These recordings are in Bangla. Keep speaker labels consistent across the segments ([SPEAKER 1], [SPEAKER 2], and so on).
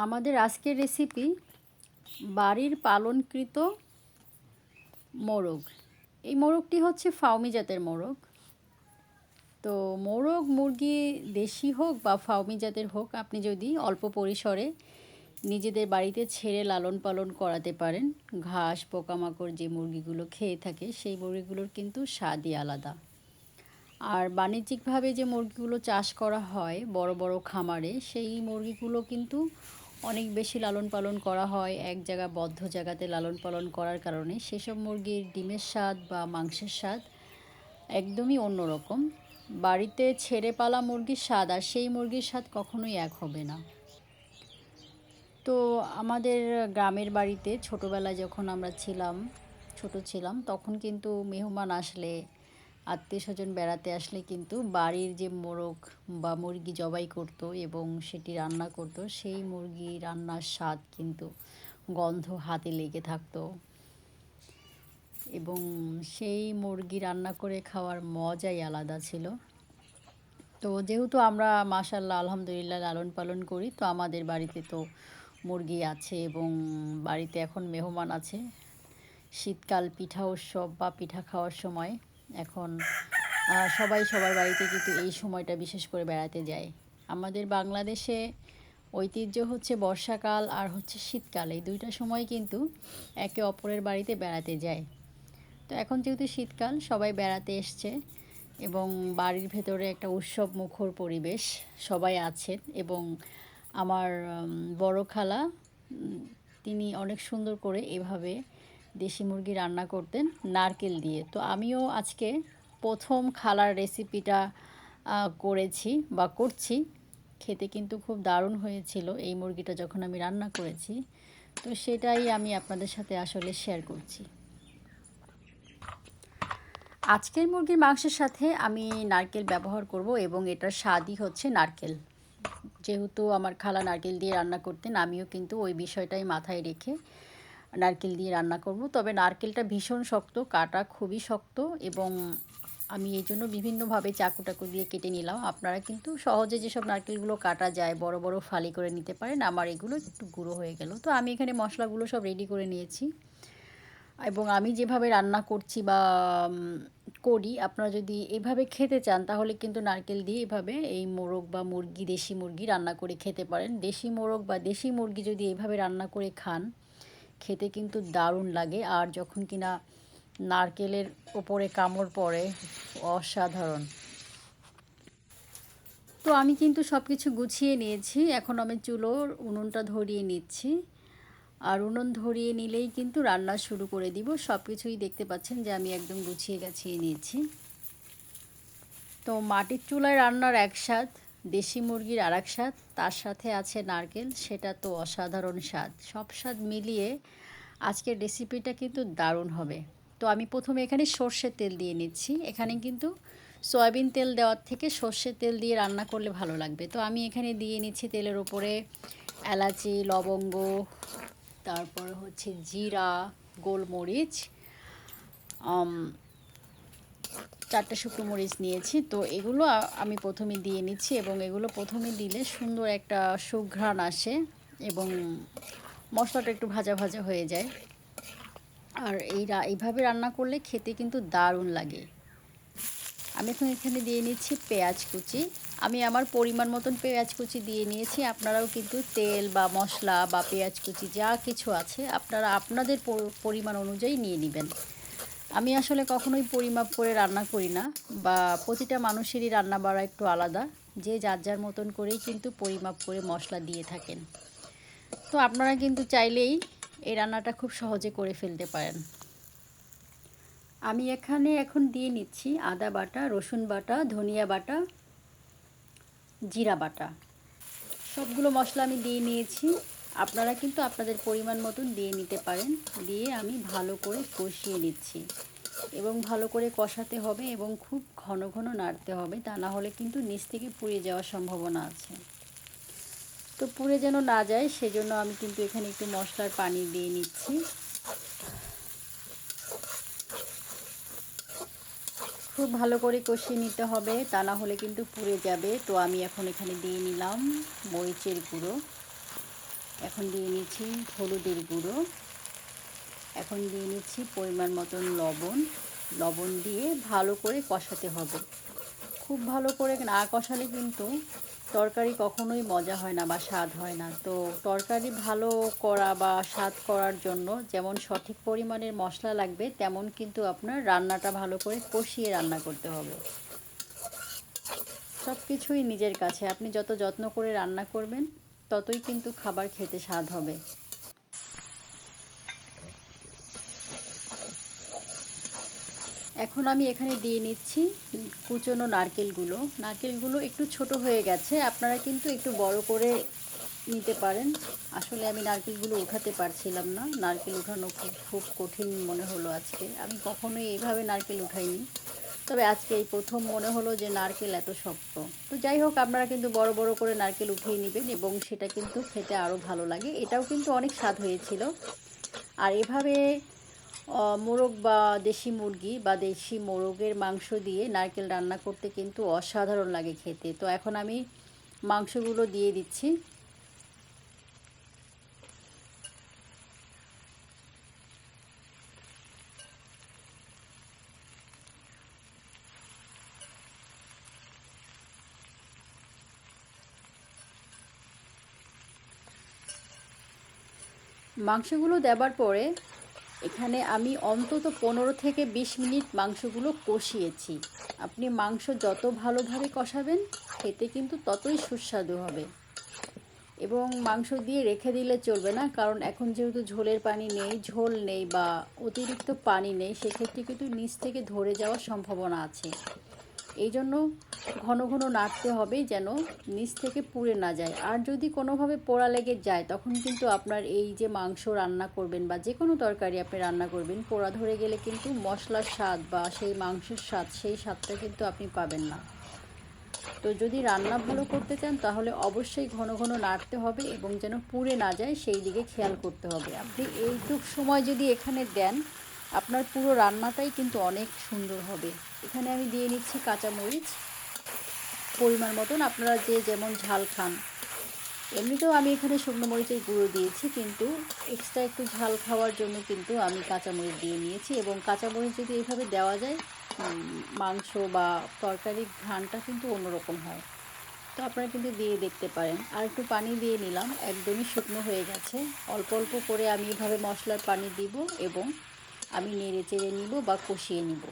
[SPEAKER 1] আমাদের আজকের রেসিপি বাড়ির পালনকৃত মোরগ। এই মোরগটি হচ্ছে ফাউমি জাতের মোরগ। তো মোরগ মুরগি দেশি হোক বা ফাউমি জাতের হোক, আপনি যদি অল্প পরিসরে নিজেদের বাড়িতে ছেড়ে লালন পালন করাতে পারেন, ঘাস পোকামাকড় যে মুরগিগুলো খেয়ে থাকে সেই মুরগিগুলোর কিন্তু স্বাদই আলাদা। আর বাণিজ্যিকভাবে যে মুরগিগুলো চাষ করা হয় বড় বড় খামারে, সেই মুরগিগুলো কিন্তু অনেক বেশি লালন পালন করা হয়, এক জায়গা বদ্ধ জায়গাতে লালন পালন করার কারণে সেসব মুরগির ডিমের স্বাদ বা মাংসের স্বাদ একদমই অন্যরকম। বাড়িতে ছেড়ে পালা মুরগির স্বাদ আর সেই মুরগির স্বাদ কখনোই এক হবে না। তো আমাদের গ্রামের বাড়িতে ছোটোবেলায় যখন আমরা ছোট ছিলাম, তখন কিন্তু মেহমান আসলে, আত্মীয় স্বজন বেড়াতে আসলে কিন্তু বাড়ির যে মোরগ বা মুরগি জবাই করতো এবং সেটি রান্না করতো, সেই মুরগি রান্নার স্বাদ কিন্তু গন্ধ হাতে লেগে থাকতো এবং সেই মুরগি রান্না করে খাওয়ার মজাই আলাদা ছিল। তো যেহেতু আমরা মাশাআল্লাহ আলহামদুলিল্লাহ লালন পালন করি, তো আমাদের বাড়িতে তো মুরগি আছে এবং বাড়িতে এখন মেহমান আছে। শীতকাল পিঠা উৎসব বা পিঠা খাওয়ার সময় এখন সবাই সবার বাড়িতে কিন্তু এই সময়টা বিশেষ করে বেড়াতে যায়। আমাদের বাংলাদেশে ঐতিহ্য হচ্ছে বর্ষাকাল আর হচ্ছে শীতকাল, এই দুইটা সময় কিন্তু একে অপরের বাড়িতে বেড়াতে যায়। তো এখন যেহেতু শীতকাল, সবাই বেড়াতে এসছে এবং বাড়ির ভেতরে একটা উৎসব মুখর পরিবেশ, সবাই আছেন এবং আমার বড় খালা তিনি অনেক সুন্দর করে এভাবে দেশি মুরগি রান্না করতেন নারকেল দিয়ে। তো আমিও আজকে প্রথম খালার রেসিপিটা করেছি বা করছি। খেতে কিন্তু খুব দারুণ হয়েছিল এই মুরগিটা যখন আমি রান্না করেছি। তো সেটাই আমি আপনাদের সাথে আসলে শেয়ার করছি। আজকের মুরগির মাংসের সাথে আমি নারকেল ব্যবহার করব এবং এটার স্বাদই হচ্ছে নারকেল। যেহেতু আমার খালা নারকেল দিয়ে রান্না করতেন, আমিও কিন্তু ওই বিষয়টাই মাথায় রেখে নারকেল দিয়ে রান্না করব। তবে নারকেলটা ভীষণ শক্ত, কাটা খুবই শক্ত এবং আমি এই জন্য বিভিন্নভাবে চাকু টাকু দিয়ে কেটে নিলাম। আপনারা কিন্তু সহজে যেসব নারকেলগুলো কাটা যায় বড় বড় ফালি করে নিতে পারেন। আমার এগুলো একটু গুঁড়ো হয়ে গেল। তো আমি এখানে মশলাগুলো সব রেডি করে নিয়েছি এবং আমি যেভাবে রান্না করছি বা করি, আপনারা যদি এভাবে খেতে চান তাহলে কিন্তু নারকেল দিয়ে এভাবে এই মোরগ বা মুরগি, দেশি মুরগি রান্না করে খেতে পারেন। দেশি মোরগ বা দেশি মুরগি যদি এভাবে রান্না করে খান, খেতে কিন্তু দারুণ লাগে। আর যখন কিনা নারকেলের ওপরে কামড় পড়ে, অসাধারণ। তো আমি কিন্তু সব কিছু গুছিয়ে নিয়েছি। এখন আমি চুলোর উনুনটা ধরিয়ে নিচ্ছি। আর উনুন ধরিয়ে নিলেই কিন্তু রান্না শুরু করে দিব। সব কিছুই দেখতে পাচ্ছেন যে আমি একদম গুছিয়ে গাছিয়ে নিয়েছি। তো মাটির চুলায় রান্নার এক স্বাদ, দেশি মুরগির আর এক স্বাদ, তার সাথে আছে নারকেল, সেটা তো অসাধারণ স্বাদ। সব স্বাদ মিলিয়ে আজকের রেসিপিটা কিন্তু দারুণ হবে। তো আমি প্রথমে এখানে সর্ষের তেল দিয়ে নিচ্ছি। এখানে কিন্তু সয়াবিন তেল দেওয়ার থেকে সর্ষের তেল দিয়ে রান্না করলে ভালো লাগবে। তো আমি এখানে দিয়ে নিচ্ছি তেলের ওপরে এলাচি, লবঙ্গ, তারপরে হচ্ছে জিরা, গোলমরিচ, 4টে শুকনো মরিচ নিয়েছি। তো এগুলো আমি প্রথমে দিয়ে নিচ্ছি এবং এগুলো প্রথমে দিলে সুন্দর একটা সুঘ্রাণ আসে এবং মশলাটা একটু ভাজা ভাজা হয়ে যায়। আর এইভাবে রান্না করলে খেতে কিন্তু দারুণ লাগে। আমি এখন এখানে দিয়ে নিচ্ছি পেঁয়াজ কুচি। আমি আমার পরিমাণ মতন পেঁয়াজ কুচি দিয়ে নিয়েছি। আপনারাও কিন্তু তেল বা মশলা বা পেঁয়াজ কুচি যা কিছু আছে আপনারা আপনাদের পরিমাণ অনুযায়ী নিয়ে নেবেন। আমি আসলে কখনোই পরিমাপ করে রান্না করি না, বা প্রতিটা মানুষেরই রান্না বাড়া একটু আলাদা, যে যার যার মতন করেই কিন্তু পরিমাপ করে মশলা দিয়ে থাকেন। তো আপনারা কিন্তু চাইলেই এই রান্নাটা খুব সহজে করে ফেলতে পারেন। আমি এখানে এখন দিয়ে নিচ্ছি আদা বাটা, রসুন বাটা, ধনিয়া বাটা, জিরা বাটা, সবগুলো মশলা আমি দিয়ে নিয়েছি। আপনারা কিন্তু আপনাদের পরিমাণ মতন দিয়ে নিতে পারেন। দিয়ে আমি ভালো করে কষিয়ে নিচ্ছি এবং ভালো করে কষাতে হবে এবং খুব ঘন ঘন নাড়তে হবে, তা না হলে কিন্তু নিচ থেকে পুড়ে যাওয়ার সম্ভাবনা আছে। তো পুড়ে যেন না যায় সেজন্য আমি কিন্তু এখানে একটু মশলার পানি দিয়ে নিচ্ছি। খুব ভালো করে কষিয়ে নিতে হবে, তা না হলে কিন্তু পুড়ে যাবে। তো আমি এখন এখানে দিয়ে নিলাম মরিচের গুঁড়ো। এখন দিয়ে নিচ্ছি হলুদের গুঁড়ো, এখন দিয়ে নিচ্ছি পরিমাণ মতন লবণ। লবণ দিয়ে ভালো করে কষাতে হবে। খুব ভালো করে না কষালে কিন্তু তরকারি কখনোই মজা হয় না বা স্বাদ হয় না। তো তরকারি ভালো করা বা স্বাদ করার জন্য যেমন সঠিক পরিমাণের মশলা লাগবে, তেমন কিন্তু আপনার রান্নাটা ভালো করে কষিয়ে রান্না করতে হবে। সব কিছুই নিজের কাছে, আপনি যত যত্ন করে রান্না করবেন ততই কিন্তু খাবার খেতে স্বাদ হবে। এখন আমি এখানে দিয়ে নিচ্ছি কুচনো নারকেলগুলো। নারকেলগুলো একটু ছোট হয়ে গেছে, আপনারা কিন্তু একটু বড় করে নিতে পারেন। আসলে আমি নারকেলগুলো উঠাতে পারছিলাম না, নারকেল উঠানো খুব কঠিন মনে হলো আজকে। আমি কখনোই এইভাবে নারকেল উঠাইনি, তবে আজকে এই প্রথম মনে হলো যে নারকেল এত শক্ত। তো যাই হোক, আপনারা কিন্তু বড় বড় করে নারকেল উঠিয়ে নেবেন এবং সেটা কিন্তু খেতে আরও ভালো লাগে। এটাও কিন্তু অনেক স্বাদ হয়েছিল। আর এভাবে মোরগ বা দেশি মুরগি বা দেশি মোরগের মাংস দিয়ে নারকেল রান্না করতে কিন্তু অসাধারণ লাগে খেতে। তো এখন আমি মাংসগুলো দিয়ে দিচ্ছি। মাংসগুলো দেবার পরে এখানে আমি অন্তত 15 থেকে 20 মিনিট মাংসগুলো কষিয়েছি। আপনি মাংস যত ভালোভাবে কষাবেন খেতে কিন্তু ততই সুস্বাদু হবে। এবং মাংস দিয়ে রেখে দিলে চলবে না, কারণ এখন যেহেতু ঝোলের পানি নেই, ঝোল নেই বা অতিরিক্ত পানি নেই, সেক্ষেত্রে কিন্তু নিচ থেকে ধরে যাওয়ার সম্ভাবনা আছে। এই জন্য ঘন ঘন নাড়তে হবে যেন নিচ থেকে পুড়ে না যায়। আর যদি কোনোভাবে পোড়া লেগে যায় তখন কিন্তু আপনার এই যে মাংস রান্না করবেন বা যে কোনো তরকারি আপনি রান্না করবেন, পোড়া ধরে গেলে কিন্তু মশলার স্বাদ বা সেই মাংসের স্বাদ, সেই স্বাদটা কিন্তু আপনি পাবেন না। তো যদি রান্না ভালো করতে চান তাহলে অবশ্যই ঘন ঘন নাড়তে হবে এবং যেন পুড়ে না যায় সেই দিকে খেয়াল করতে হবে। আপনি এইটুক সময় যদি এখানে দেন, আপনার পুরো রান্নাটাই কিন্তু অনেক সুন্দর হবে। এখানে আমি দিয়ে নিচ্ছি কাঁচামরিচ পরিমাণ মতন, আপনারা যে যেমন ঝাল খান। এমনিতেও আমি এখানে শুকনো মরিচের গুঁড়ো দিয়েছি, কিন্তু এক্সট্রা একটু ঝাল খাওয়ার জন্য কিন্তু আমি কাঁচামরিচ দিয়ে নিয়েছি। এবং কাঁচামরিচ যদি এইভাবে দেওয়া যায়, মাংস বা তরকারির ঘ্রাণটা কিন্তু অন্যরকম হয়। তো আপনারা কিন্তু দিয়ে দেখতে পারেন। আর একটু পানি দিয়ে নিলাম, একদমই শুকনো হয়ে গেছে। অল্প অল্প করে আমি এভাবে মশলার পানি দিব এবং আমি নেড়ে চেড়ে নিব বা কষিয়ে নিব।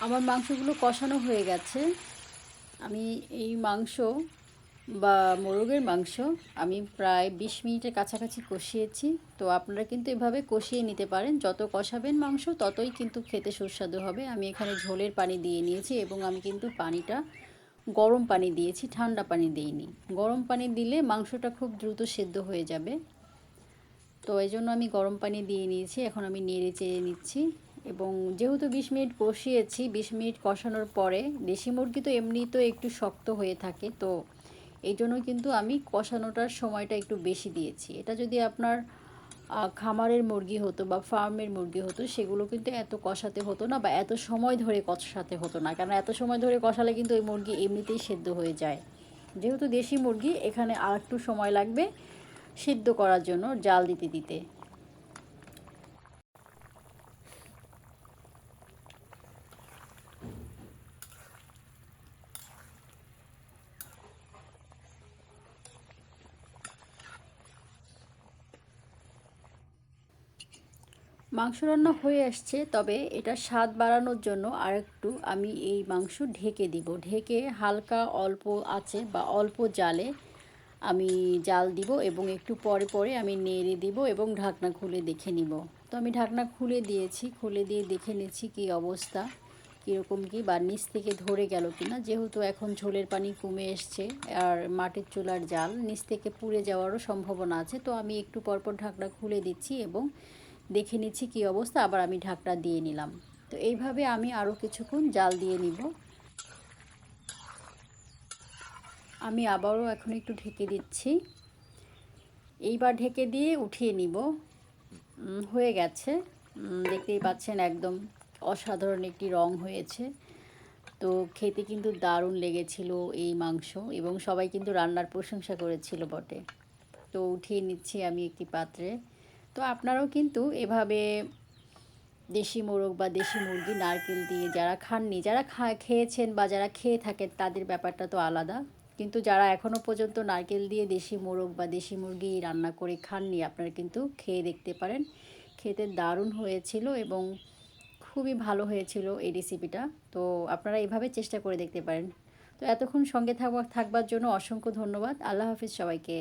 [SPEAKER 1] আমার মাংসগুলো কষানো হয়ে গেছে। আমি এই মাংস বা মোরগের মাংস আমি প্রায় 20 মিনিটের কাছাকাছি কষিয়েছি। তো আপনারা কিন্তু এভাবে কষিয়ে নিতে পারেন, যত কষাবেন মাংস ততই কিন্তু খেতে সুস্বাদু হবে। আমি এখানে ঝোলের পানি দিয়ে নিয়েছি এবং আমি কিন্তু পানিটা গরম পানি দিয়েছি, ঠান্ডা পানি দিইনি। গরম পানি দিলে মাংসটা খুব দ্রুত সেদ্ধ হয়ে যাবে। তো এই জন্য আমি গরম পানি দিয়ে নিয়েছি। এখন আমি নেড়ে চেড়ে নিচ্ছি এবং যেহেতু 20 মিনিট কষিয়েছি, 20 মিনিট কষানোর পরে দেশি মুরগি তো এমনি তো একটু শক্ত হয়ে থাকে, তো এই জন্য কিন্তু আমি কষানোটার সময়টা একটু বেশি দিয়েছি। এটা যদি আপনার খামারের মুরগি হতো বা ফার্মের মুরগি হতো, সেগুলো কিন্তু এত কষাতে হতো না বা এত সময় ধরে কষাতে হতো না, কারণ এত সময় ধরে কষালে কিন্তু ওই মুরগি এমনিতেই সেদ্ধ হয়ে যায়। যেহেতু দেশি মুরগি, এখানে আর একটু সময় লাগবে সিদ্ধ করার জন্য, জাল দিতে দিতে। মাংস রান্না হয়ে আসছে, তবে এটা স্বাদ বাড়ানোর জন্য আরেকটু আমি এই মাংস ঢেকে দিব। ঢেকে হালকা অল্প আঁচে বা অল্প জালে আমি জাল দিব এবং একটু পরে পরে আমি নেড়ে দিব এবং ঢাকনা খুলে দেখে নিব। তো আমি ঢাকনা খুলে দিয়েছি, খুলে দিয়ে দেখে নিচ্ছি কী অবস্থা, কীরকম কী বা নিচ থেকে ধরে গেল কি না। যেহেতু এখন ঝোলের পানি কমে এসছে আর মাটির চুলার জাল, নিচ থেকে পুড়ে যাওয়ারও সম্ভাবনা আছে। তো আমি একটু পরপর ঢাকনা খুলে দিচ্ছি এবং দেখে নিচ্ছি কী অবস্থা, আবার আমি ঢাকনা দিয়ে নিলাম। তো এইভাবে আমি আরও কিছুক্ষণ জাল দিয়ে নিব। আমি আবারও এখন একটু ঢেকে দিচ্ছি, এইবার ঢেকে দিয়ে উঠিয়ে নিব। হয়ে গেছে, দেখতেই পাচ্ছেন একদম অসাধারণ একটি রং হয়েছে। তো খেতে কিন্তু দারুণ লেগেছিল এই মাংস এবং সবাই কিন্তু রান্নার প্রশংসা করেছিল বটে। তো উঠিয়ে নিচ্ছি আমি একটি পাত্রে। তো আপনারাও কিন্তু এভাবে দেশি মোরগ বা দেশি মুরগি নারকেল দিয়ে, যারা খাননি, যারা খেয়েছেন বা যারা খেয়ে থাকেন তাদের ব্যাপারটা তো আলাদা, কিন্তু যারা এখনও পর্যন্ত নারকেল দিয়ে দেশি মোরগ বা দেশি মুরগি রান্না করে খাননি, আপনারা কিন্তু খেয়ে দেখতে পারেন। খেতে দারুণ হয়েছিল এবং খুবই ভালো হয়েছিল এই রেসিপিটা। তো আপনারা এভাবে চেষ্টা করে দেখতে পারেন। তো এতক্ষণ সঙ্গে থাকবার জন্য অসংখ্য ধন্যবাদ। আল্লাহ হাফিজ সবাইকে।